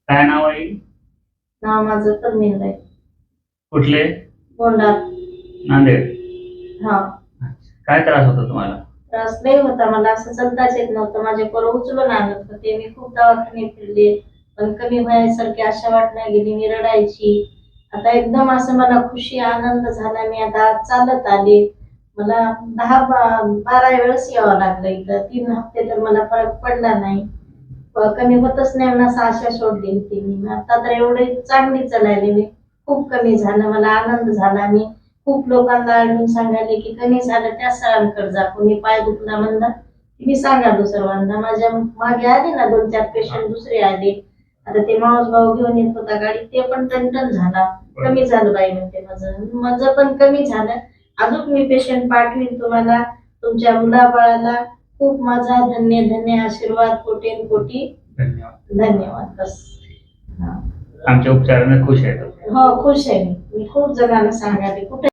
काय नाव आहे? नाव माझं तन्मीर आहे. कुठले? गोंडा. नांदेड. हा. काय त्रास होता तुम्हाला? त्रास लई होता. मला असं चालताच येत नव्हतं. माझे पोरं उचलून आणत होते. मी खूप दवाखाने फिरले, पण कमी व्हायसारखी आशा वाट नाही गेली. मी रडायची. आता एकदम असं मला खुशी आनंद झाला. मी आता चालत आले. मला 10-12 वेळेस यावं लागलं इथं. 3 हप्ते तर मला फरक पडला नाही. कमी होतच नाही म्हणून असं आशा सोडली होती मी. आता तर एवढी चांगली चालायले मी. खूप कमी झालं. मला आनंद झाला. मी खूप लोकांना आणून सांगायले की कमी झालं त्या सरांकडे जा. कोणी पाय दुखला म्हणला मी सांगालो सर्वांना. माझ्या मागे आले ना 2-4 पेशंट दुसरे आले. आता ते मावस भाऊ घेऊन येत होता गाडी, ते पण टणटण झाला. कमी झालं बाई म्हणते माझं पण कमी झालं. अजून मी पेशंट पाठवीन तुम्हाला. तुमच्या मुलाबाळाला खूप माझा धन्य धन्य आशीर्वाद कोटीन कोटी धन्यवाद. धन्यवाद. बस. आमच्या उपचाराने खुश आहे. हो, खुश आहे मी. मी खूप जणांना सांगायले कुठे